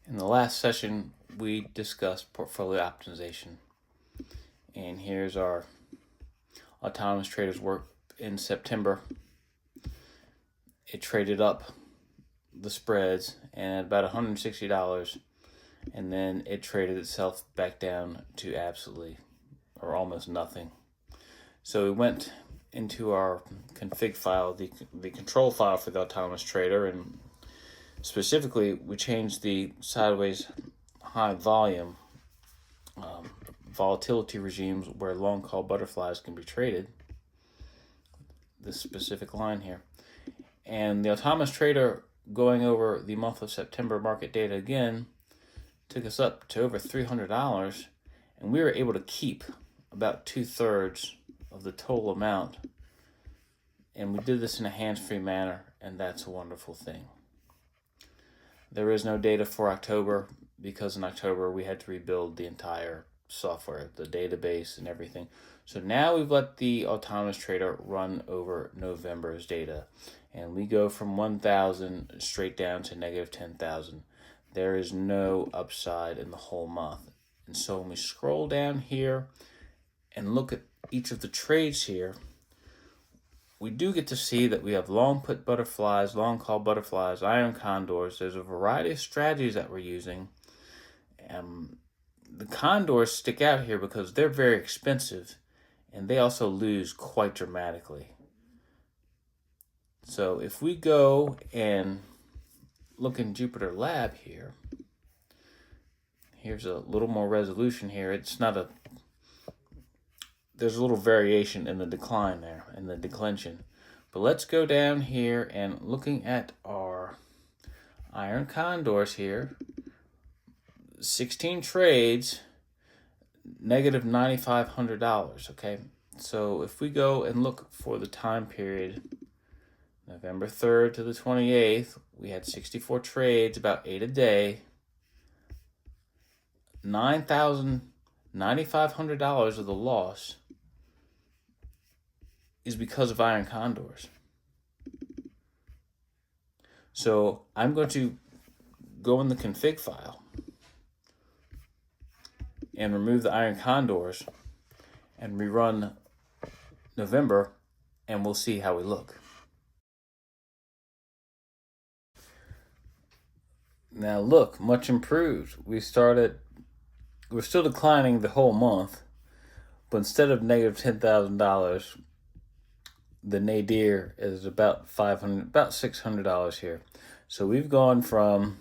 In the last session, we discussed portfolio optimization. And here's our autonomous traders work in September. It traded up the spreads and at about $160, and then it traded itself back down to absolutely or almost nothing. So we went into our config file, the control file for the autonomous trader, and specifically we changed the sideways high volume volatility regimes where long call butterflies can be traded, this specific line here. And the autonomous trader, going over the month of September market data again, took us up to over $300, and we were able to keep about 2/3 of the total amount. And we did this in a hands-free manner, and that's a wonderful thing. There is no data for October because in October we had to rebuild the entire software, the database and everything. So now we've let the autonomous trader run over November's data, and we go from 1,000 straight down to negative 10,000. There is no upside in the whole month. And so when we scroll down here and look at each of the trades here, we do get to see that we have long put butterflies, long call butterflies, iron condors. There's a variety of strategies that we're using. The condors stick out here because they're very expensive, and they also lose quite dramatically. So if we go and look in Jupyter Lab here, here's a little more resolution here. There's a little variation in the decline there, in the declension. But let's go down here and looking at our iron condors here, 16 trades, negative $9,500, okay? So if we go and look for the time period, November 3rd to the 28th, we had 64 trades, about 8 a day, $9,500 of the loss is because of iron condors. So I'm going to go in the config file and remove the iron condors and rerun November, and we'll see how we look. Now look, much improved. We're still declining the whole month, but instead of negative $10,000, the nadir is about $600 here. So we've gone from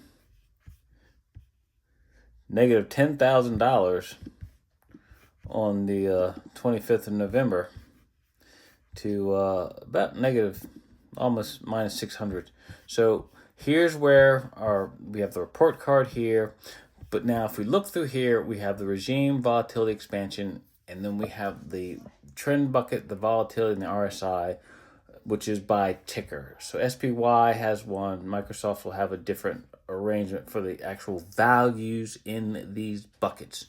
negative $10,000 on the 25th of November to about negative, almost minus 600. So here's where we have the report card here. But now if we look through here, we have the regime, volatility, expansion, and then we have the trend bucket, the volatility, and the RSI, which is by ticker. So SPY has one. Microsoft will have a different arrangement for the actual values in these buckets.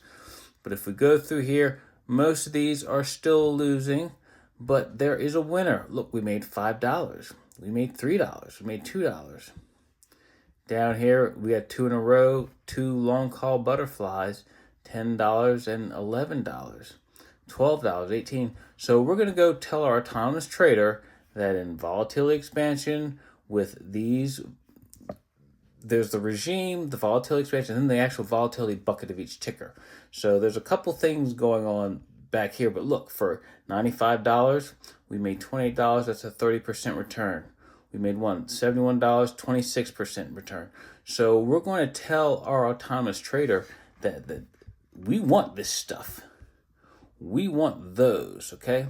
But if we go through here, most of these are still losing, but there is a winner. Look, we made $5. We made $3. We made $2. Down here, we had 2 in a row, 2 long call butterflies, $10 and $11, $12, $18. So we're going to go tell our autonomous trader that in volatility expansion with these, there's the regime, the volatility expansion, and then the actual volatility bucket of each ticker. So there's a couple things going on back here, but look, for $95, we made $28. That's a 30% return. We made $71, 26% return. So we're going to tell our autonomous trader that we want this stuff. We want those, okay?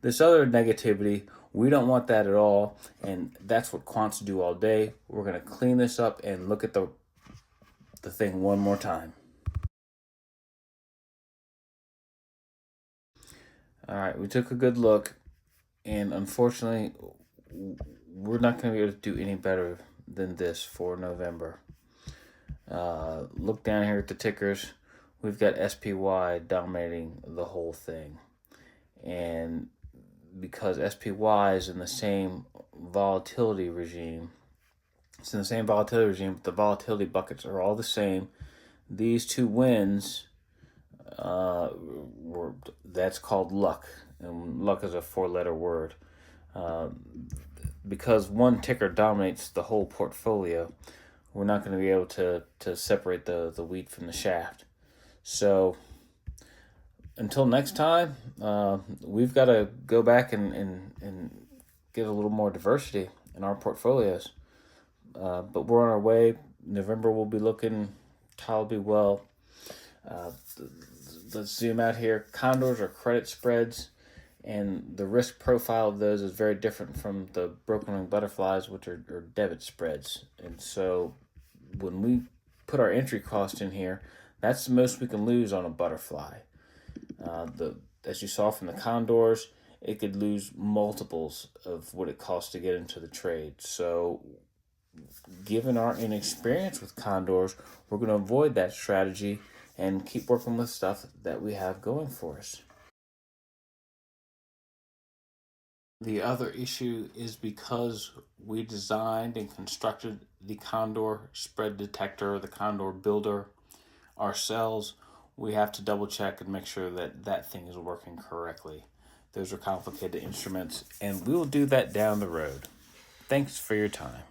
This other negativity, we don't want that at all, and that's what quants do all day. We're going to clean this up and look at the thing one more time. All right, we took a good look, and unfortunately, we're not going to be able to do any better than this for November. Look down here at the tickers. We've got SPY dominating the whole thing. And because SPY is in the same volatility regime It's in the same volatility regime, but the volatility buckets are all the same. These two wins, that's called luck, and luck is a 4-letter word. Because one ticker dominates the whole portfolio, we're not going to be able to separate the wheat from the shaft. So until next time, we've got to go back and get a little more diversity in our portfolios. But we're on our way. November will be looking tolerably well. Let's zoom out here. Condors are credit spreads, and the risk profile of those is very different from the broken wing butterflies, which are debit spreads. And so when we put our entry cost in here, that's the most we can lose on a butterfly. As you saw from the condors, it could lose multiples of what it costs to get into the trade. So given our inexperience with condors, we're going to avoid that strategy and keep working with stuff that we have going for us. The other issue is because we designed and constructed the condor spread detector, the condor builder ourselves, we have to double check and make sure that that thing is working correctly. Those are complicated instruments, and we will do that down the road. Thanks for your time.